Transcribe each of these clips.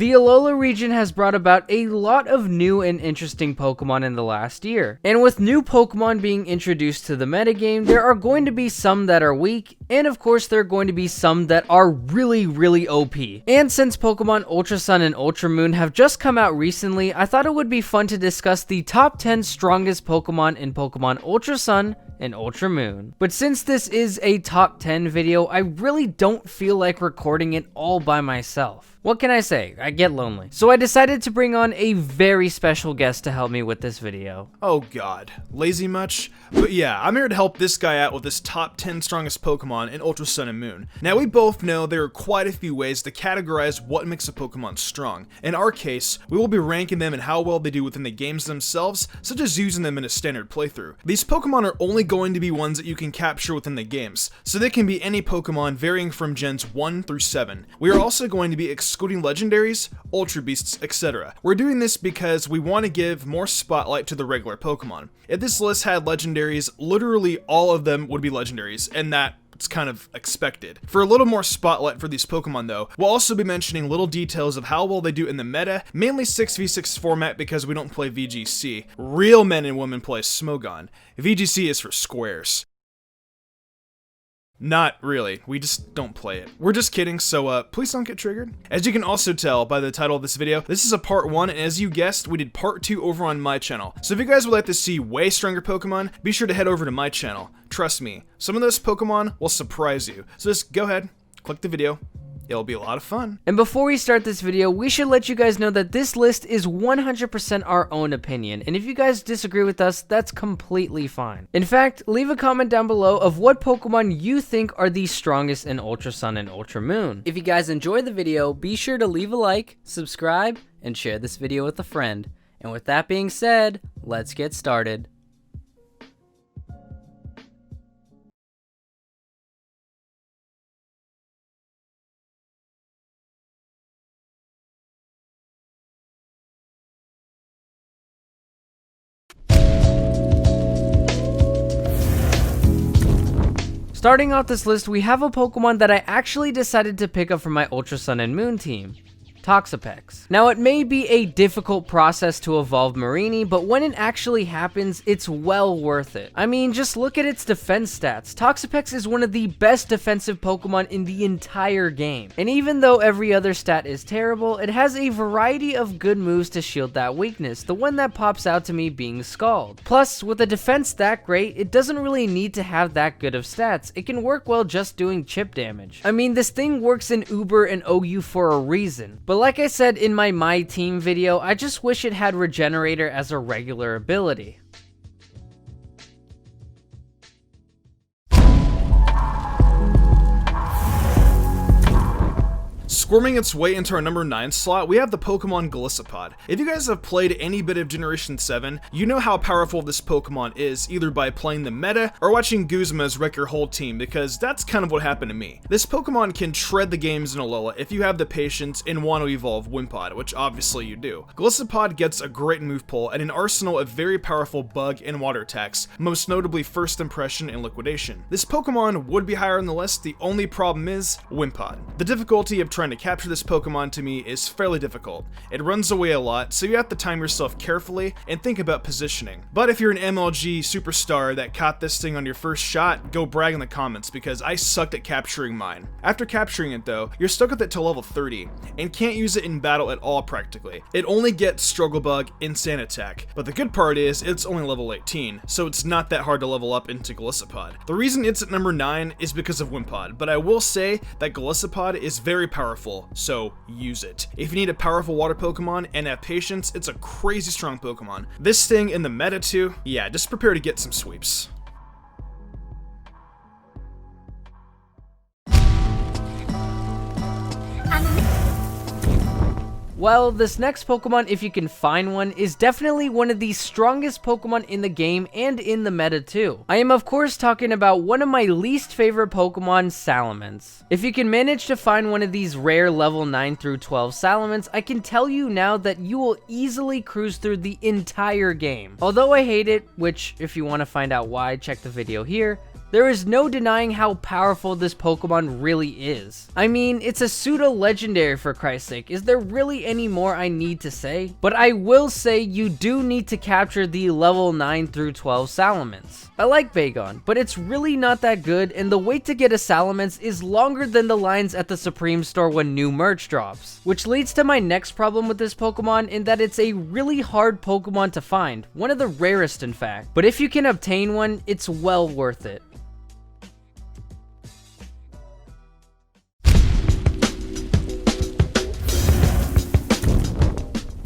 The Alola region has brought about a lot of new and interesting Pokemon in the last year. And with new Pokemon being introduced to the metagame, there are going to be some that are weak, and of course there are going to be some that are really OP. And since Pokemon Ultra Sun and Ultra Moon have just come out recently, I thought it would be fun to discuss the top 10 strongest Pokemon in Pokemon Ultra Sun and Ultra Moon. But since this is a top 10 video, I really don't feel like recording it all by myself. What can I say? I get lonely. So I decided to bring on a very special guest to help me with this video. Oh god, lazy much? But yeah, I'm here to help this guy out with his top 10 strongest Pokemon in Ultra Sun and Moon. Now we both know there are quite a few ways to categorize what makes a Pokemon strong. In our case, we will be ranking them and how well they do within the games themselves, such as using them in a standard playthrough. These Pokemon are only going to be ones that you can capture within the games, so they can be any Pokemon varying from gens 1 through 7. We are also going to be excluding legendaries, ultra beasts, etc. We're doing this because we want to give more spotlight to the regular Pokemon. If this list had legendaries, literally all of them would be legendaries, and that's kind of expected. For a little more spotlight for these Pokemon though, we'll also be mentioning little details of how well they do in the meta, mainly 6v6 format because we don't play VGC. Real men and women play Smogon. VGC is for squares. Not really, we just don't play it. We're just kidding, so please don't get triggered. As you can also tell by the title of this video, this is a part 1, and as you guessed, we did part 2 over on my channel. So if you guys would like to see way stronger Pokemon, be sure to head over to my channel. Trust me, some of those Pokemon will surprise you. So just go ahead, click the video. It'll be a lot of fun. And before we start this video, we should let you guys know that this list is 100% our own opinion, and if you guys disagree with us, that's completely fine. In fact, leave a comment down below of what Pokemon you think are the strongest in Ultra Sun and Ultra Moon. If you guys enjoyed the video, be sure to leave a like, subscribe, and share this video with a friend. And with that being said, let's get started. Starting off this list, we have a Pokemon that I actually decided to pick up from my Ultra Sun and Moon team. Toxapex. Now, it may be a difficult process to evolve Mareanie, but when it actually happens, it's well worth it. I mean, just look at its defense stats. Toxapex is one of the best defensive Pokemon in the entire game. And even though every other stat is terrible, it has a variety of good moves to shield that weakness, the one that pops out to me being Scald. Plus, with a defense that great, it doesn't really need to have that good of stats. It can work well just doing chip damage. I mean, this thing works in Uber and OU for a reason. But like I said in my team video, I just wish it had Regenerator as a regular ability. Squirming its way into our number 9 slot, we have the Pokemon Golisopod. If you guys have played any bit of Generation 7, you know how powerful this Pokemon is, either by playing the meta or watching Guzma's wreck your whole team, because that's kind of what happened to me. This Pokemon can tread the games in Alola if you have the patience and want to evolve Wimpod, which obviously you do. Golisopod gets a great move pool and an arsenal of very powerful bug and water attacks, most notably First Impression and Liquidation. This Pokemon would be higher on the list, the only problem is Wimpod. The difficulty of trying to capture this Pokemon to me is fairly difficult. It runs away a lot, so you have to time yourself carefully and think about positioning. But if you're an MLG superstar that caught this thing on your first shot, go brag in the comments because I sucked at capturing mine. After capturing it though, you're stuck with it till level 30 and can't use it in battle at all practically. It only gets Struggle Bug and Sand Attack, but the good part is it's only level 18, so it's not that hard to level up into Golisopod. The reason it's at number 9 is because of Wimpod, but I will say that Golisopod is very powerful, so use it. If you need a powerful water Pokemon and have patience, it's a crazy strong Pokemon. This thing in the meta too, yeah, just prepare to get some sweeps. Well, this next Pokemon, if you can find one, is definitely one of the strongest Pokemon in the game and in the meta too. I am of course talking about one of my least favorite Pokemon, Salamence. If you can manage to find one of these rare level 9 through 12 Salamence, I can tell you now that you will easily cruise through the entire game. Although I hate it, which if you want to find out why, check the video here, There is no denying how powerful this Pokemon really is. I mean, it's a pseudo-legendary for Christ's sake. Is there really any more I need to say? But I will say you do need to capture the level 9 through 12 Salamence. I like Bagon, but it's really not that good, and the wait to get a Salamence is longer than the lines at the Supreme store when new merch drops. Which leads to my next problem with this Pokemon in that it's a really hard Pokemon to find, one of the rarest in fact. But if you can obtain one, it's well worth it.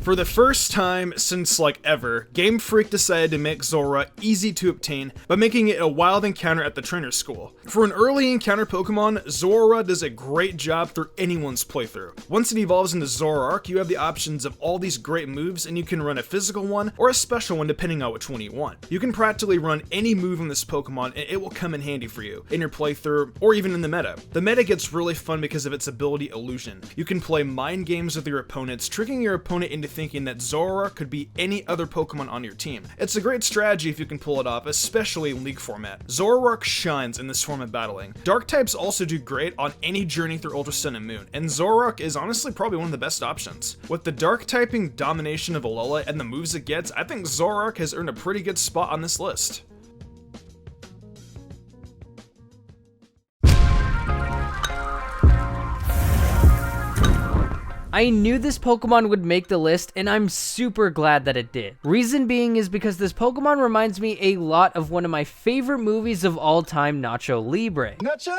For the first time since like ever, Game Freak decided to make Zorua easy to obtain by making it a wild encounter at the trainer school. For an early encounter Pokemon, Zorua does a great job through anyone's playthrough. Once it evolves into Zoroark, you have the options of all these great moves, and you can run a physical one or a special one depending on which one you want. You can practically run any move on this Pokemon and it will come in handy for you in your playthrough or even in the meta. The meta gets really fun because of its ability Illusion. You can play mind games with your opponents, tricking your opponent into thinking that Zoroark could be any other Pokemon on your team. It's a great strategy if you can pull it off, especially in League format. Zoroark shines in this form of battling. Dark types also do great on any journey through Ultra Sun and Moon, and Zoroark is honestly probably one of the best options. With the dark typing domination of Alola and the moves it gets, I think Zoroark has earned a pretty good spot on this list. I knew this Pokemon would make the list, and I'm super glad that it did. Reason being is because this Pokemon reminds me a lot of one of my favorite movies of all time, Nacho Libre. Nacho!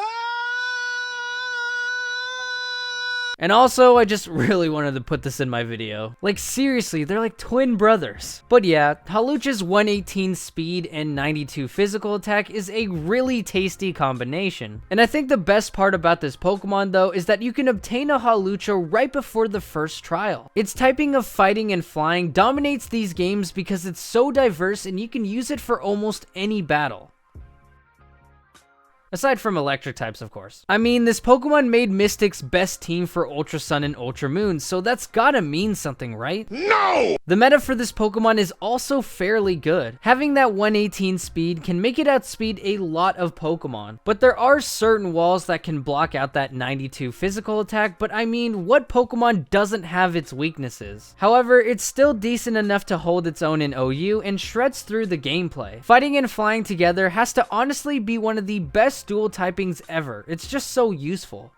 And also, I just really wanted to put this in my video. Like seriously, they're like twin brothers. But yeah, Hawlucha's 118 speed and 92 physical attack is a really tasty combination. And I think the best part about this Pokemon though is that you can obtain a Hawlucha right before the first trial. Its typing of fighting and flying dominates these games because it's so diverse and you can use it for almost any battle. Aside from electric types, of course. I mean, this Pokemon made Mystic's best team for Ultra Sun and Ultra Moon, so that's gotta mean something, right? No! The meta for this Pokemon is also fairly good. Having that 118 speed can make it outspeed a lot of Pokemon, but there are certain walls that can block out that 92 physical attack, but I mean, what Pokemon doesn't have its weaknesses? However, it's still decent enough to hold its own in OU and shreds through the gameplay. Fighting and flying together has to honestly be one of the best dual typings ever. It's just so useful.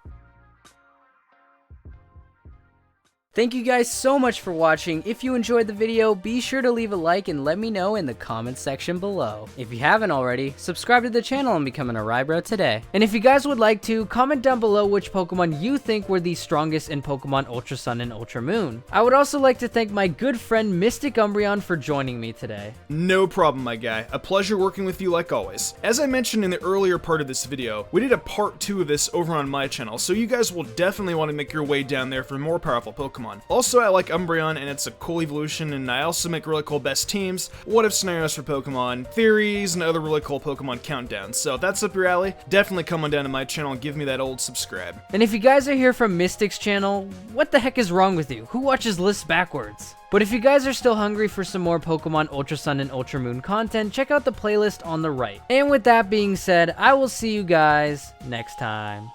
Thank you guys so much for watching. If you enjoyed the video, be sure to leave a like and let me know in the comments section below. If you haven't already, subscribe to the channel and become an Aribro today. And if you guys would like to, comment down below which Pokemon you think were the strongest in Pokemon Ultra Sun and Ultra Moon. I would also like to thank my good friend Mystic Umbreon for joining me today. No problem, my guy. A pleasure working with you like always. As I mentioned in the earlier part of this video, we did a part 2 of this over on my channel, so you guys will definitely want to make your way down there for more powerful Pokemon. Also, I like Umbreon and it's a cool evolution, and I also make really cool best teams, what if scenarios for Pokemon, theories, and other really cool Pokemon countdowns. So if that's up your alley, definitely come on down to my channel and give me that old subscribe. And if you guys are here from Mystic's channel, what the heck is wrong with you? Who watches lists backwards? But if you guys are still hungry for some more Pokemon Ultra Sun and Ultra Moon content, check out the playlist on the right. And with that being said, I will see you guys next time.